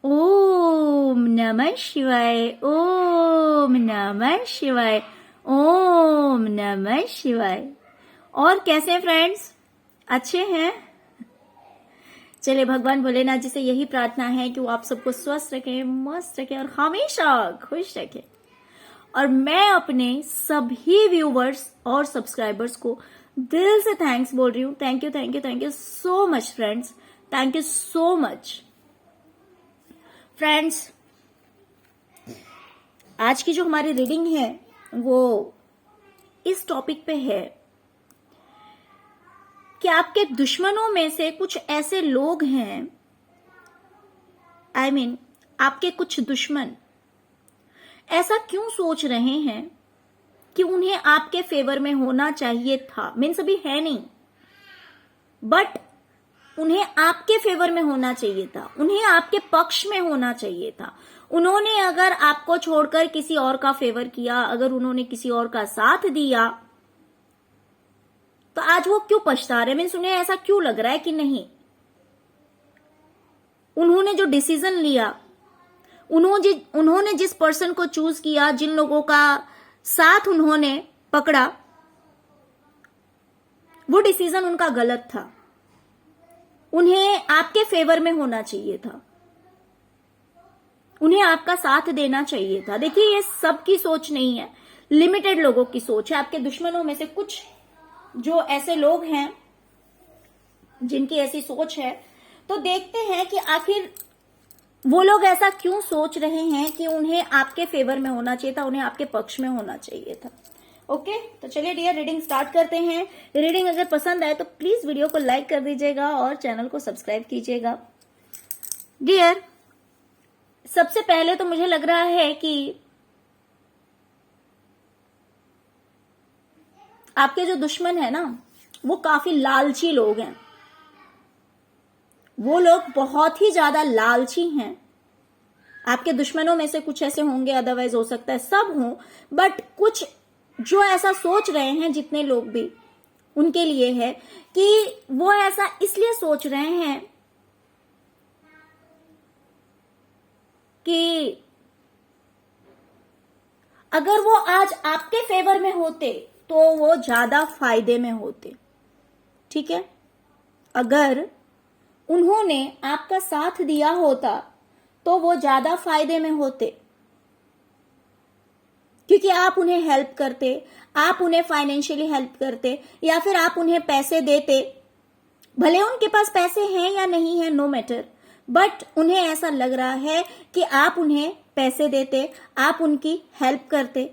ओम नमः शिवाय, ओम नमः शिवाय, ओम नमः शिवाय। और कैसे हैं फ्रेंड्स? अच्छे हैं? चलिए, भगवान भोलेनाथ जी से यही प्रार्थना है कि वो आप सबको स्वस्थ रखें, मस्त रखें और हमेशा खुश रखें। और मैं अपने सभी व्यूवर्स और सब्सक्राइबर्स को दिल से थैंक्स बोल रही हूँ। Thank you, thank you, thank you so much friends. Thank you so much friends. आज की जो हमारी रीडिंग है वो इस टॉपिक पे है कि आपके दुश्मनों में से कुछ ऐसे लोग हैं, आपके कुछ दुश्मन ऐसा क्यों सोच रहे हैं कि उन्हें आपके फेवर में होना चाहिए था। मीन्स अभी है नहीं, बट उन्हें आपके फेवर में होना चाहिए था, उन्हें आपके पक्ष में होना चाहिए था। उन्होंने अगर आपको छोड़कर किसी और का फेवर किया, अगर उन्होंने किसी और का साथ दिया, तो आज वो क्यों पछता रहे? मीन्स उन्हें ऐसा क्यों लग रहा है कि नहीं, उन्होंने जो डिसीजन लिया, उन्होंने जिस पर्सन को चूज किया, जिन लोगों का साथ उन्होंने पकड़ा, वो डिसीजन उनका गलत था। उन्हें आपके फेवर में होना चाहिए था, उन्हें आपका साथ देना चाहिए था। देखिए, ये सबकी सोच नहीं है, लिमिटेड लोगों की सोच है। आपके दुश्मनों में से कुछ जो ऐसे लोग हैं जिनकी ऐसी सोच है, तो देखते हैं कि आखिर वो लोग ऐसा क्यों सोच रहे हैं कि उन्हें आपके फेवर में होना चाहिए था, उन्हें आपके पक्ष में होना चाहिए था। ओके, तो चलिए डियर, रीडिंग स्टार्ट करते हैं। रीडिंग अगर पसंद आए तो प्लीज वीडियो को लाइक कर दीजिएगा और चैनल को सब्सक्राइब कीजिएगा। डियर, सबसे पहले तो मुझे लग रहा है कि आपके जो दुश्मन है ना, वो काफी लालची लोग हैं। वो लोग बहुत ही ज्यादा लालची हैं। आपके दुश्मनों में से कुछ ऐसे होंगे, अदरवाइज हो सकता है सब हों, बट कुछ जो ऐसा सोच रहे हैं, जितने लोग भी, उनके लिए है कि वो ऐसा इसलिए सोच रहे हैं कि अगर वो आज आपके फेवर में होते तो वो ज्यादा फायदे में होते। ठीक है, अगर उन्होंने आपका साथ दिया होता तो वो ज्यादा फायदे में होते, क्योंकि आप उन्हें हेल्प करते, आप उन्हें फाइनेंशियली हेल्प करते, या फिर आप उन्हें पैसे देते। भले उनके पास पैसे हैं या नहीं है, नो मैटर, बट उन्हें ऐसा लग रहा है कि आप उन्हें पैसे देते, आप उनकी हेल्प करते।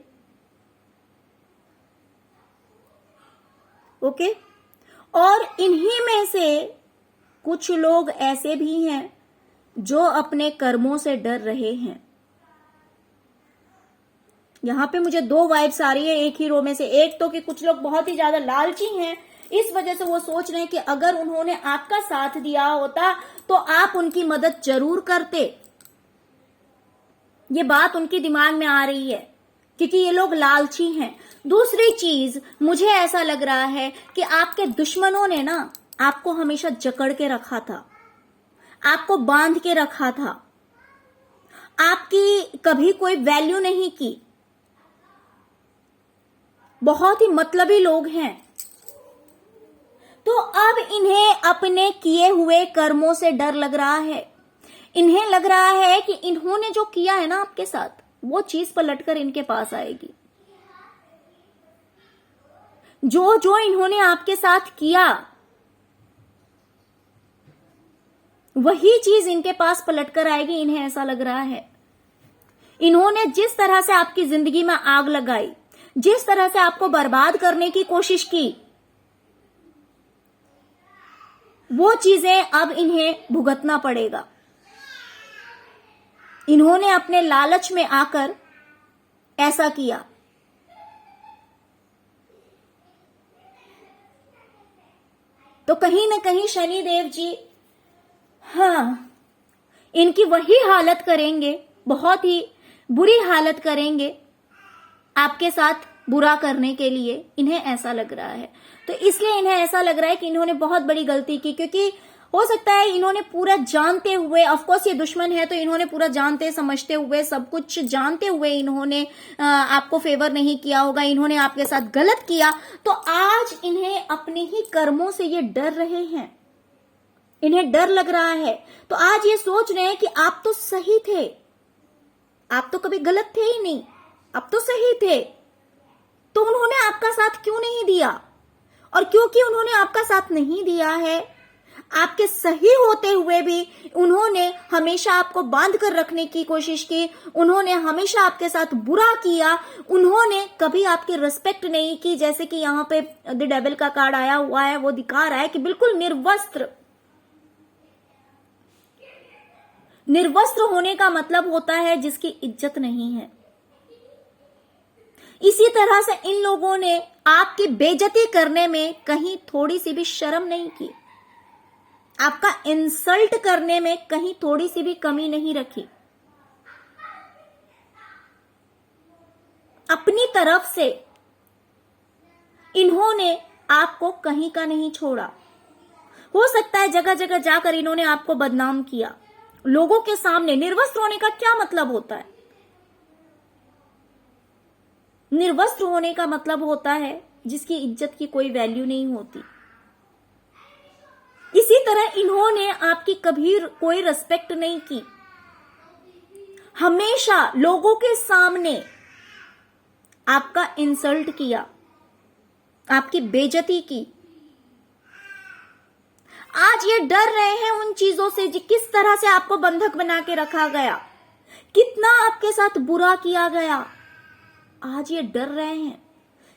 ओके, और इन्हीं में से कुछ लोग ऐसे भी हैं जो अपने कर्मों से डर रहे हैं। यहां पे मुझे दो वाइब्स आ रही है एक ही रो में से। एक तो कि कुछ लोग बहुत ही ज्यादा लालची हैं, इस वजह से वो सोच रहे हैं कि अगर उन्होंने आपका साथ दिया होता तो आप उनकी मदद जरूर करते। ये बात उनके दिमाग में आ रही है, क्योंकि ये लोग लालची हैं। दूसरी चीज, मुझे ऐसा लग रहा है कि आपके दुश्मनों ने ना आपको हमेशा जकड़ के रखा था, आपको बांध के रखा था, आपकी कभी कोई वैल्यू नहीं की। बहुत ही मतलबी लोग हैं। तो अब इन्हें अपने किए हुए कर्मों से डर लग रहा है। इन्हें लग रहा है कि इन्होंने जो किया है ना आपके साथ, वो चीज पलटकर इनके पास आएगी। जो जो इन्होंने आपके साथ किया, वही चीज इनके पास पलटकर आएगी। इन्हें ऐसा लग रहा है, इन्होंने जिस तरह से आपकी जिंदगी में आग लगाई, जिस तरह से आपको बर्बाद करने की कोशिश की, वो चीजें अब इन्हें भुगतना पड़ेगा। इन्होंने अपने लालच में आकर ऐसा किया। तो कहीं ना कहीं शनिदेव जी, हाँ, इनकी वही हालत करेंगे, बहुत ही बुरी हालत करेंगे आपके साथ बुरा करने के लिए। इन्हें ऐसा लग रहा है, तो इसलिए इन्हें ऐसा लग रहा है कि इन्होंने बहुत बड़ी गलती की, क्योंकि हो सकता है इन्होंने पूरा जानते हुए, ऑफ कोर्स ये दुश्मन है तो इन्होंने पूरा जानते समझते हुए, सब कुछ जानते हुए इन्होंने आपको फेवर नहीं किया होगा, इन्होंने आपके साथ गलत किया, तो आज इन्हें अपने ही कर्मों से ये डर रहे हैं, इन्हें डर लग रहा है। तो आज ये सोच रहे हैं कि आप तो सही थे, आप तो कभी गलत थे ही नहीं, आप तो सही थे, तो उन्होंने आपका साथ क्यों नहीं दिया? और क्योंकि उन्होंने आपका साथ नहीं दिया है, आपके सही होते हुए भी उन्होंने हमेशा आपको बांध कर रखने की कोशिश की, उन्होंने हमेशा आपके साथ बुरा किया, उन्होंने कभी आपकी रिस्पेक्ट नहीं की। जैसे कि यहाँ पे द डेविल का कार्ड आया हुआ है, वो दिखा रहा है कि बिल्कुल निर्वस्त्र। निर्वस्त्र होने का मतलब होता है जिसकी इज्जत नहीं है। इसी तरह से इन लोगों ने आपकी बेइज्जती करने में कहीं थोड़ी सी भी शर्म नहीं की, आपका इंसल्ट करने में कहीं थोड़ी सी भी कमी नहीं रखी। अपनी तरफ से इन्होंने आपको कहीं का नहीं छोड़ा। हो सकता है जगह जगह जाकर इन्होंने आपको बदनाम किया लोगों के सामने। निर्वस्त्र होने का क्या मतलब होता है? निर्वस्त्र होने का मतलब होता है जिसकी इज्जत की कोई वैल्यू नहीं होती। इसी तरह इन्होंने आपकी कभी कोई रिस्पेक्ट नहीं की, हमेशा लोगों के सामने आपका इंसल्ट किया, आपकी बेइज्जती की। आज ये डर रहे हैं उन चीजों से किस तरह से आपको बंधक बना के रखा गया, कितना आपके साथ बुरा किया गया। आज ये डर रहे हैं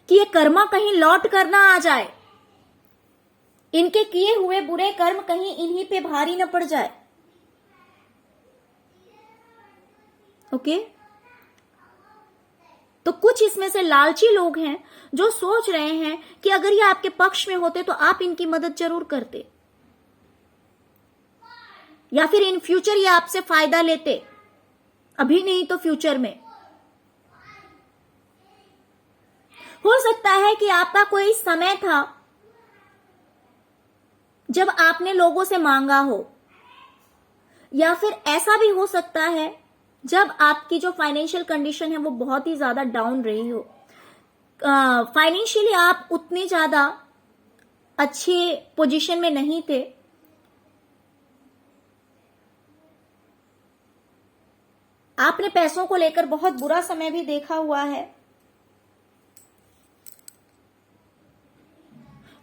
कि ये कर्मा कहीं लौट कर ना आ जाए, इनके किए हुए बुरे कर्म कहीं इन्हीं पे भारी न पड़ जाए। ओके? तो कुछ इसमें से लालची लोग हैं जो सोच रहे हैं कि अगर ये आपके पक्ष में होते तो आप इनकी मदद जरूर करते, या फिर इन फ्यूचर ये आपसे फायदा लेते, अभी नहीं तो फ्यूचर में। हो सकता है कि आपका कोई समय था जब आपने लोगों से मांगा हो, या फिर ऐसा भी हो सकता है जब आपकी जो फाइनेंशियल कंडीशन है वो बहुत ही ज्यादा डाउन रही हो, फाइनेंशियली आप उतने ज्यादा अच्छे पोजीशन में नहीं थे। आपने पैसों को लेकर बहुत बुरा समय भी देखा हुआ है,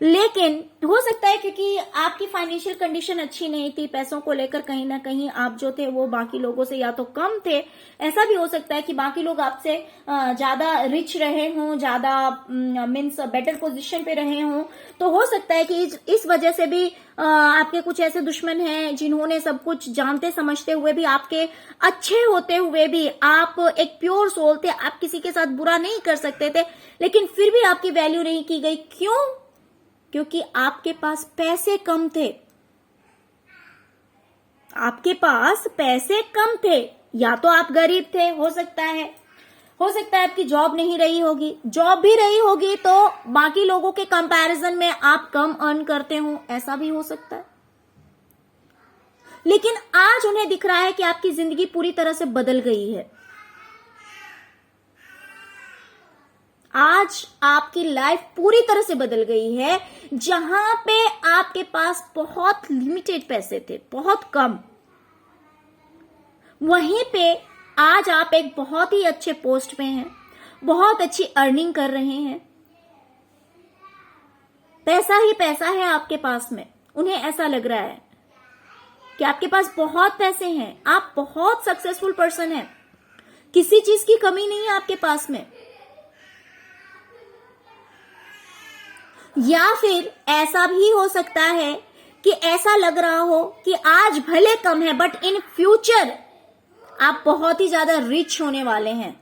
लेकिन हो सकता है क्योंकि आपकी फाइनेंशियल कंडीशन अच्छी नहीं थी, पैसों को लेकर कहीं ना कहीं आप जो थे वो बाकी लोगों से या तो कम थे। ऐसा भी हो सकता है कि बाकी लोग आपसे ज्यादा रिच रहे हों, ज्यादा मीन्स बेटर पोजीशन पे रहे हों। तो हो सकता है कि इस वजह से भी आपके कुछ ऐसे दुश्मन हैं जिन्होंने सब कुछ जानते समझते हुए भी, आपके अच्छे होते हुए भी, आप एक प्योर सोल थे, आप किसी के साथ बुरा नहीं कर सकते थे, लेकिन फिर भी आपकी वैल्यू नहीं की गई। क्यों? क्योंकि आपके पास पैसे कम थे, आपके पास पैसे कम थे, या तो आप गरीब थे, हो सकता है आपकी जॉब नहीं रही होगी, जॉब भी रही होगी तो बाकी लोगों के कंपैरिजन में आप कम अर्न करते हो, ऐसा भी हो सकता है। लेकिन आज उन्हें दिख रहा है कि आपकी जिंदगी पूरी तरह से बदल गई है। आज आपकी लाइफ पूरी तरह से बदल गई है। जहां पे आपके पास बहुत लिमिटेड पैसे थे, बहुत कम, वहीं पे आज आप एक बहुत ही अच्छे पोस्ट पे हैं, बहुत अच्छी अर्निंग कर रहे हैं, पैसा ही पैसा है आपके पास में। उन्हें ऐसा लग रहा है कि आपके पास बहुत पैसे हैं, आप बहुत सक्सेसफुल पर्सन हैं, किसी चीज की कमी नहीं है आपके पास में। या फिर ऐसा भी हो सकता है कि ऐसा लग रहा हो कि आज भले कम है बट इन फ्यूचर आप बहुत ही ज्यादा रिच होने वाले हैं।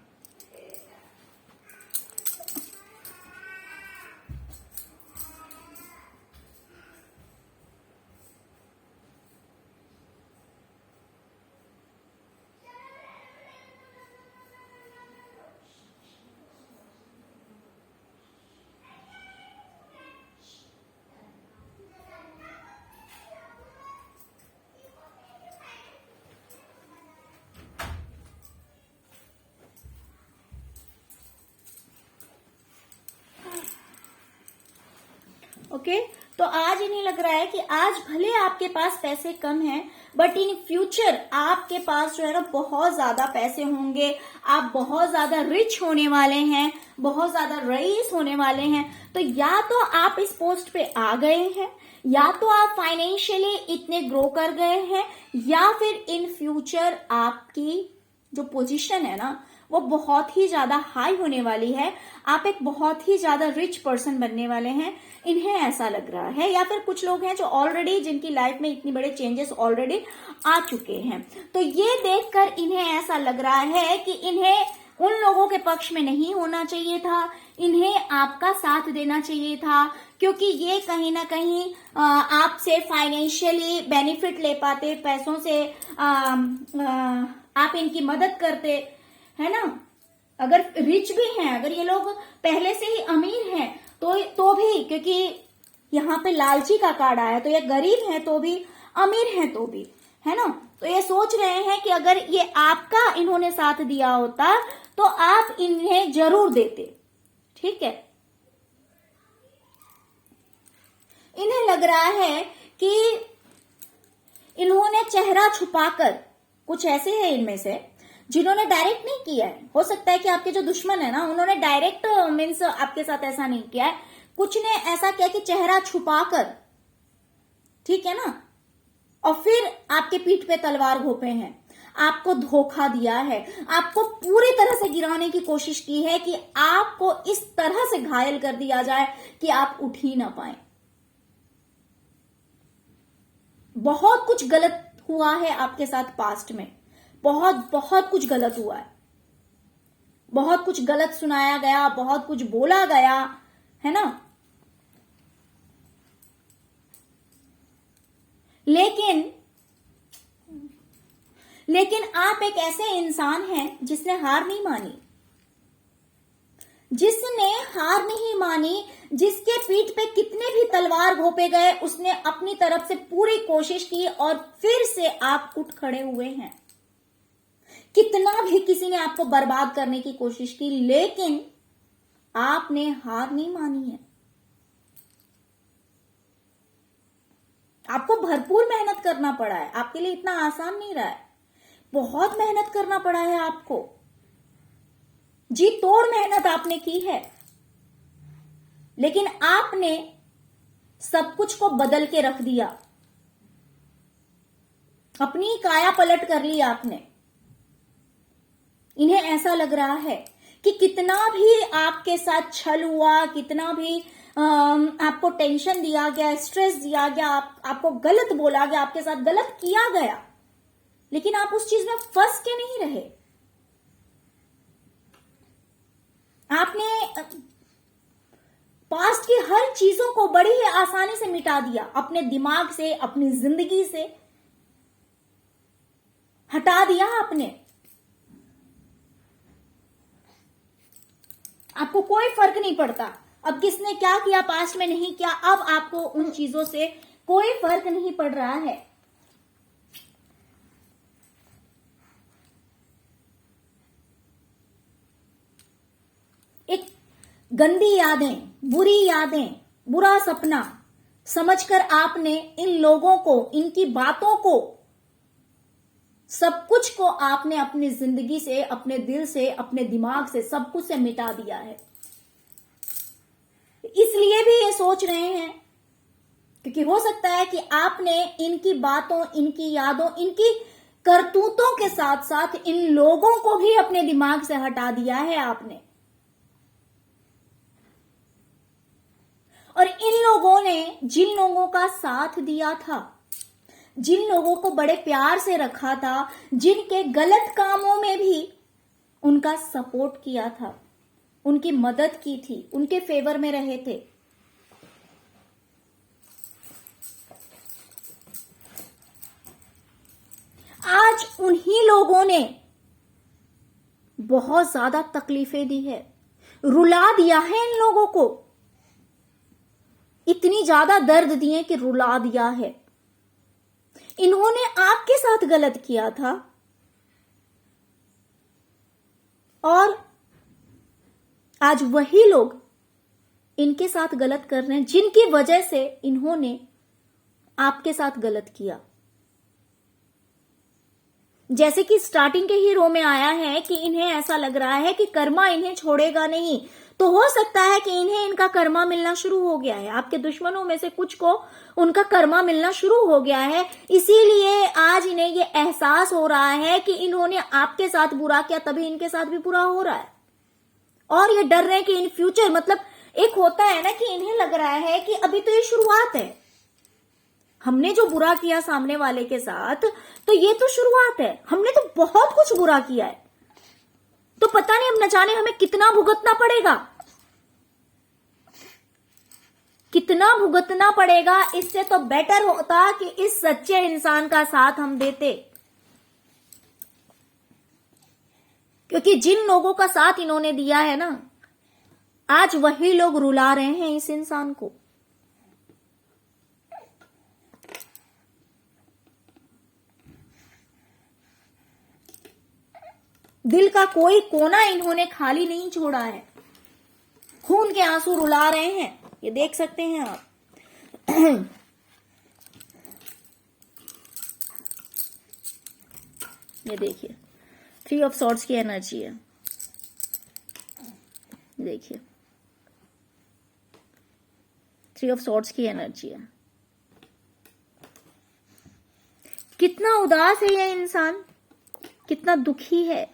ओके तो आज इन्हें लग रहा है कि आज भले आपके पास पैसे कम हैं, बट इन फ्यूचर आपके पास जो है ना बहुत ज्यादा पैसे होंगे, आप बहुत ज्यादा रिच होने वाले हैं, बहुत ज्यादा रईस होने वाले हैं। तो या तो आप इस पोस्ट पे आ गए हैं, या तो आप फाइनेंशियली इतने ग्रो कर गए हैं, या फिर इन फ्यूचर आपकी जो पोजीशन है ना वो बहुत ही ज्यादा हाई होने वाली है, आप एक बहुत ही ज्यादा रिच पर्सन बनने वाले हैं, इन्हें ऐसा लग रहा है। या फिर कुछ लोग हैं जो ऑलरेडी जिनकी लाइफ में इतने बड़े चेंजेस ऑलरेडी आ चुके हैं, तो ये देखकर इन्हें ऐसा लग रहा है कि इन्हें उन लोगों के पक्ष में नहीं होना चाहिए था, इन्हें आपका साथ देना चाहिए था, क्योंकि ये कहीं ना कहीं आपसे फाइनेंशियली बेनिफिट ले पाते, पैसों से आप इनकी मदद करते, है ना। अगर रिच भी हैं, अगर ये लोग पहले से ही अमीर हैं तो भी, क्योंकि यहाँ पे लालची का कार्ड आया, तो ये गरीब हैं तो भी, अमीर हैं तो भी, है ना। तो ये सोच रहे हैं कि अगर ये आपका इन्होंने साथ दिया होता तो आप इन्हें जरूर देते, ठीक है। इन्हें लग रहा है कि इन्होंने चेहरा छुपाकर, कुछ ऐसे हैं इनमें से जिन्होंने डायरेक्ट नहीं किया है, हो सकता है कि आपके जो दुश्मन है ना उन्होंने डायरेक्ट मीन्स आपके साथ ऐसा नहीं किया है, कुछ ने ऐसा किया कि चेहरा छुपाकर, ठीक है ना, और फिर आपके पीठ पे तलवार घोंपे हैं, आपको धोखा दिया है, आपको पूरी तरह से गिराने की कोशिश की है कि आपको इस तरह से घायल कर दिया जाए कि आप उठ ही ना पाए। बहुत कुछ गलत हुआ है आपके साथ पास्ट में, बहुत कुछ गलत हुआ है, बहुत कुछ गलत सुनाया गया, बहुत कुछ बोला गया, है ना। लेकिन आप एक ऐसे इंसान हैं जिसने हार नहीं मानी, जिसके पीठ पे कितने भी तलवार घोंपे गए उसने अपनी तरफ से पूरी कोशिश की और फिर से आप उठ खड़े हुए हैं। कितना भी किसी ने आपको बर्बाद करने की कोशिश की, लेकिन आपने हार नहीं मानी है। आपको भरपूर मेहनत करना पड़ा है, आपके लिए इतना आसान नहीं रहा है, बहुत मेहनत करना पड़ा है आपको, जी तोड़ मेहनत आपने की है, लेकिन आपने सब कुछ को बदल के रख दिया, अपनी काया पलट कर ली आपने। इन्हें ऐसा लग रहा है कि कितना भी आपके साथ छल हुआ, कितना भी आपको टेंशन दिया गया, स्ट्रेस दिया गया, आपको गलत बोला गया, आपके साथ गलत किया गया, लेकिन आप उस चीज में फंस के नहीं रहे। आपने पास्ट की हर चीजों को बड़ी ही आसानी से मिटा दिया, अपने दिमाग से, अपनी जिंदगी से हटा दिया आपने। आपको कोई फर्क नहीं पड़ता अब किसने क्या किया, पास्ट में नहीं किया, अब आपको उन चीजों से कोई फर्क नहीं पड़ रहा है। एक गंदी यादें, बुरी यादें, बुरा सपना समझकर आपने इन लोगों को, इनकी बातों को, सब कुछ को आपने अपनी जिंदगी से, अपने दिल से, अपने दिमाग से, सब कुछ से मिटा दिया है। इसलिए भी ये सोच रहे हैं क्योंकि हो सकता है कि आपने इनकी बातों, इनकी यादों, इनकी करतूतों के साथ साथ इन लोगों को भी अपने दिमाग से हटा दिया है आपने। और इन लोगों ने जिन लोगों का साथ दिया था, जिन लोगों को बड़े प्यार से रखा था, जिनके गलत कामों में भी उनका सपोर्ट किया था, उनकी मदद की थी, उनके फेवर में रहे थे, आज उन्हीं लोगों ने बहुत ज्यादा तकलीफें दी है, रुला दिया है इन लोगों को, इतनी ज्यादा दर्द दिए कि रुला दिया है। इन्होंने आपके साथ गलत किया था और आज वही लोग इनके साथ गलत कर रहे हैं, जिनकी वजह से इन्होंने आपके साथ गलत किया। जैसे कि स्टार्टिंग के ही रो में आया है कि इन्हें ऐसा लग रहा है कि कर्मा इन्हें छोड़ेगा नहीं, तो हो सकता है कि इन्हें इनका कर्मा मिलना शुरू हो गया है। आपके दुश्मनों में से कुछ को उनका कर्मा मिलना शुरू हो गया है, इसीलिए आज इन्हें ये एहसास हो रहा है कि इन्होंने आपके साथ बुरा किया, तभी इनके साथ भी बुरा हो रहा है। और ये डर रहे हैं कि इन फ्यूचर, मतलब एक होता है ना कि इन्हें लग रहा है कि अभी तो ये शुरुआत है, हमने जो बुरा किया सामने वाले के साथ, तो ये तो शुरुआत है, हमने तो बहुत कुछ बुरा किया है, तो पता नहीं अब न जाने हमें कितना भुगतना पड़ेगा, कितना भुगतना पड़ेगा। इससे तो बेटर होता कि इस सच्चे इंसान का साथ हम देते, क्योंकि जिन लोगों का साथ इन्होंने दिया है ना, आज वही लोग रुला रहे हैं इस इंसान को। दिल का कोई कोना इन्होंने खाली नहीं छोड़ा है, खून के आंसू रुला रहे हैं, ये देख सकते हैं आप। ये देखिए 3 ऑफ सॉर्ड्स की एनर्जी है, देखिए 3 ऑफ सॉर्ड्स की एनर्जी है। कितना उदास है ये इंसान, कितना दुखी है।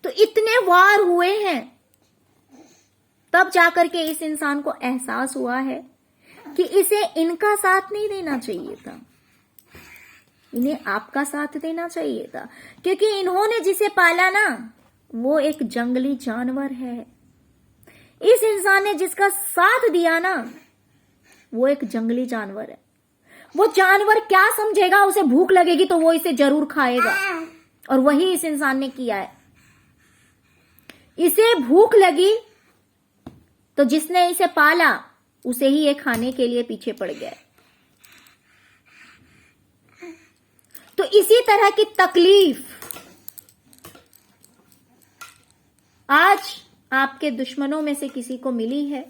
तो इतने वार हुए हैं, तब जाकर के इस इंसान को एहसास हुआ है कि इसे इनका साथ नहीं देना चाहिए था, इन्हें आपका साथ देना चाहिए था, क्योंकि इन्होंने जिसे पाला ना, वो एक जंगली जानवर है। इस इंसान ने जिसका साथ दिया ना, वो एक जंगली जानवर है। वो जानवर क्या समझेगा, उसे भूख लगेगी तो वो इसे जरूर खाएगा, और वही इस इंसान ने किया है। इसे भूख लगी तो जिसने इसे पाला उसे ही ये खाने के लिए पीछे पड़ गया। तो इसी तरह की तकलीफ आज आपके दुश्मनों में से किसी को मिली है,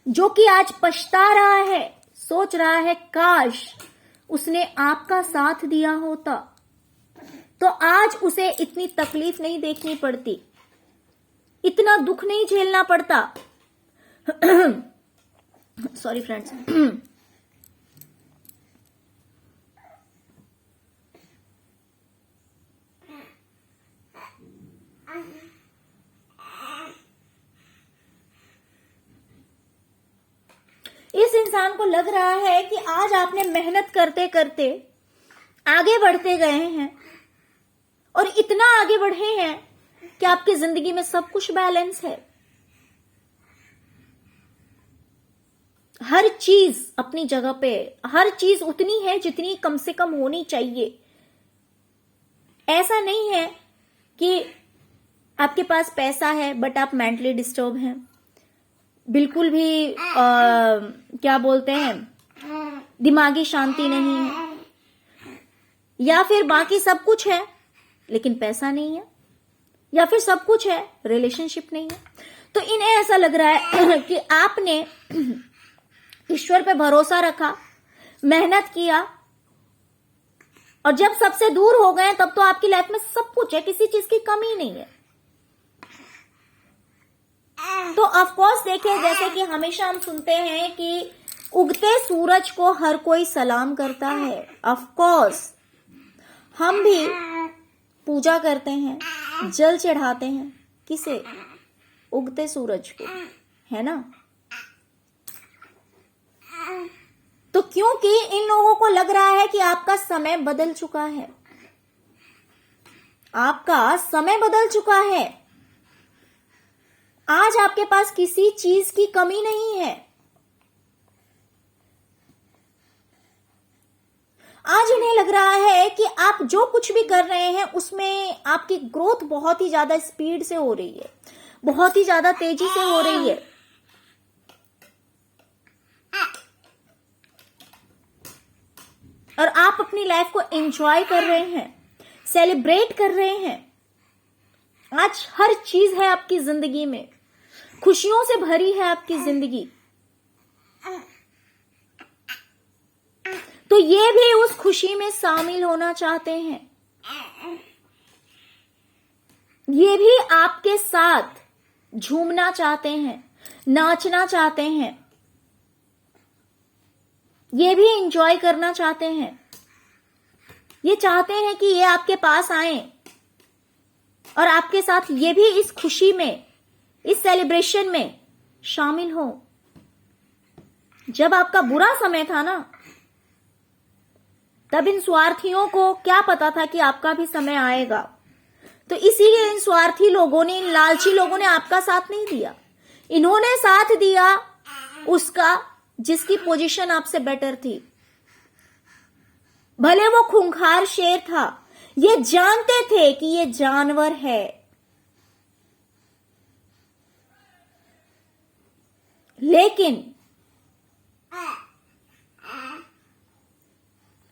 जो कि आज पछता रहा है, सोच रहा है काश उसने आपका साथ दिया होता तो आज उसे इतनी तकलीफ नहीं देखनी पड़ती, इतना दुख नहीं झेलना पड़ता। Sorry friends. इस इंसान को लग रहा है कि आज आपने मेहनत करते करते आगे बढ़ते गए हैं, और इतना आगे बढ़े हैं कि आपकी जिंदगी में सब कुछ बैलेंस है, हर चीज अपनी जगह पे, हर चीज उतनी है जितनी कम से कम होनी चाहिए। ऐसा नहीं है कि आपके पास पैसा है बट आप मेंटली डिस्टर्ब हैं, बिल्कुल भी क्या बोलते हैं, दिमागी शांति नहीं है, या फिर बाकी सब कुछ है लेकिन पैसा नहीं है, या फिर सब कुछ है रिलेशनशिप नहीं है। तो इन्हें ऐसा लग रहा है कि आपने ईश्वर पे भरोसा रखा, मेहनत किया, और जब सबसे दूर हो गए तब तो आपकी लाइफ में सब कुछ है, किसी चीज की कमी नहीं है। तो ऑफ कोर्स देखिए, जैसे कि हमेशा हम सुनते हैं कि उगते सूरज को हर कोई सलाम करता है। ऑफ कोर्स हम भी पूजा करते हैं, जल चढ़ाते हैं, किसे? उगते सूरज को, है ना। तो क्योंकि इन लोगों को लग रहा है कि आपका समय बदल चुका है, आपका समय बदल चुका है, आज आपके पास किसी चीज की कमी नहीं है। आज इन्हें लग रहा है कि आप जो कुछ भी कर रहे हैं उसमें आपकी ग्रोथ बहुत ही ज्यादा स्पीड से हो रही है, बहुत ही ज्यादा तेजी से हो रही है। और आप अपनी लाइफ को एंजॉय कर रहे हैं, सेलिब्रेट कर रहे हैं। आज हर चीज है आपकी जिंदगी में, खुशियों से भरी है आपकी जिंदगी, तो ये भी उस खुशी में शामिल होना चाहते हैं, ये भी आपके साथ झूमना चाहते हैं, नाचना चाहते हैं, ये भी एंजॉय करना चाहते हैं। ये चाहते हैं कि ये आपके पास आए और आपके साथ ये भी इस खुशी में, इस सेलिब्रेशन में शामिल हो। जब आपका बुरा समय था ना, तब इन स्वार्थियों को क्या पता था कि आपका भी समय आएगा, तो इसीलिए इन स्वार्थी लोगों ने, इन लालची लोगों ने आपका साथ नहीं दिया। इन्होंने साथ दिया उसका जिसकी पोजीशन आपसे बेटर थी। भले वो खूंखार शेर था, ये जानते थे कि ये जानवर है,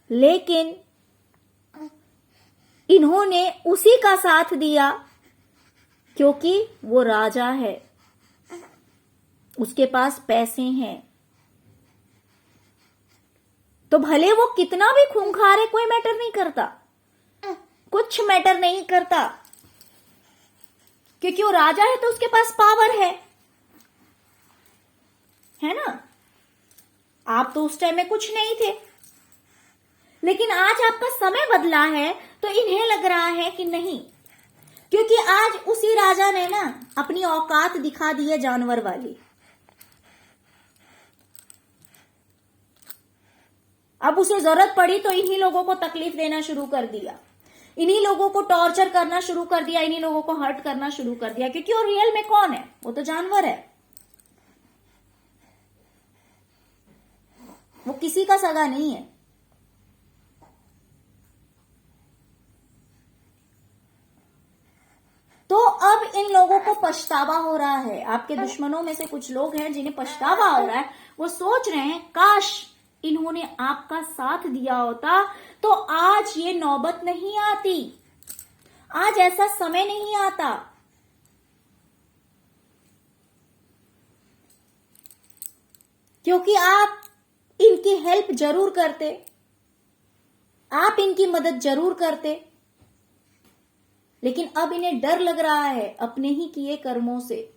लेकिन इन्होंने उसी का साथ दिया क्योंकि वो राजा है, उसके पास पैसे हैं। तो भले वो कितना भी खूंखार है, कोई मैटर नहीं करता, कुछ मैटर नहीं करता, क्योंकि वो राजा है तो उसके पास पावर है ना। आप तो उस टाइम में कुछ नहीं थे, लेकिन आज आपका समय बदला है तो इन्हें लग रहा है कि नहीं, क्योंकि आज उसी राजा ने ना अपनी औकात दिखा दी है जानवर वाली। अब उसे जरूरत पड़ी तो इन्हीं लोगों को तकलीफ देना शुरू कर दिया, इन्हीं लोगों को टॉर्चर करना शुरू कर दिया, इन्हीं लोगों को हर्ट करना शुरू कर दिया, क्योंकि वो रियल में कौन है? वो तो जानवर है, वो किसी का सगा नहीं है। तो अब इन लोगों को पछतावा हो रहा है। आपके दुश्मनों में से कुछ लोग हैं जिन्हें पछतावा हो रहा है, वो सोच रहे हैं काश इन्होंने आपका साथ दिया होता तो आज ये नौबत नहीं आती, आज ऐसा समय नहीं आता। क्योंकि आप इनकी हेल्प जरूर करते, आप इनकी मदद जरूर करते, लेकिन अब इन्हें डर लग रहा है अपने ही किए कर्मों से।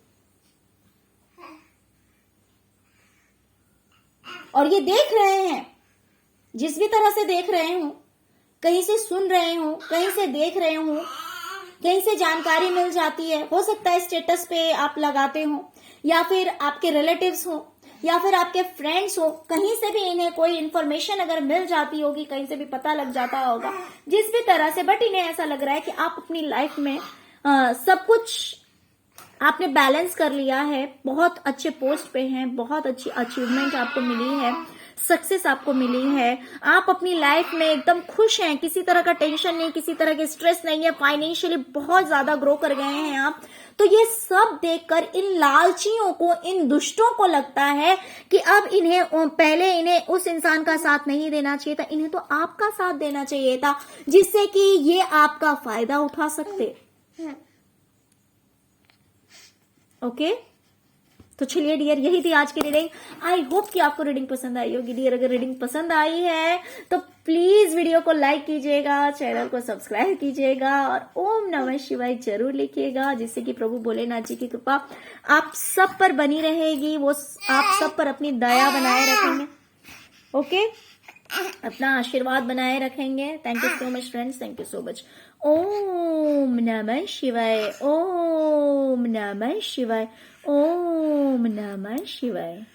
और ये देख रहे हैं, जिस भी तरह से देख रहे हो, कहीं से सुन रहे हो, कहीं से देख रहे हो, कहीं से जानकारी मिल जाती है, हो सकता है स्टेटस पे आप लगाते हो, या फिर आपके रिलेटिव्स हो, या फिर आपके फ्रेंड्स हो, कहीं से भी इन्हें कोई इन्फॉर्मेशन अगर मिल जाती होगी, कहीं से भी पता लग जाता होगा, जिस भी तरह से, बट इन्हें ऐसा लग रहा है कि आप अपनी लाइफ में सब कुछ आपने बैलेंस कर लिया है, बहुत अच्छे पोस्ट पे हैं, बहुत अच्छी अचीवमेंट आपको मिली है, सक्सेस आपको मिली है, आप अपनी लाइफ में एकदम खुश हैं, किसी तरह का टेंशन नहीं, किसी तरह के स्ट्रेस नहीं है, फाइनेंशियली बहुत ज्यादा ग्रो कर गए हैं आप। तो ये सब देखकर इन लालचियों को, इन दुष्टों को लगता है कि अब पहले इन्हें उस इंसान का साथ नहीं देना चाहिए था, इन्हें तो आपका साथ देना चाहिए था, जिससे कि ये आपका फायदा उठा सकते। ओके, तो चलिए डियर, यही थी आज की रीडिंग। आई होप कि आपको रीडिंग पसंद आई होगी डियर। अगर रीडिंग पसंद आई है तो प्लीज वीडियो को लाइक कीजिएगा, चैनल को सब्सक्राइब कीजिएगा और ओम नमः शिवाय जरूर लिखिएगा, जिससे कि प्रभु भोलेनाथ जी की कृपा आप सब पर बनी रहेगी, वो आप सब पर अपनी दया बनाए रखेंगे। ओके, अपना आशीर्वाद बनाए रखेंगे। Thank you so much friends, thank you so much. ओम नमः शिवाय, ओम नमः शिवाय, ओम नमः शिवाय।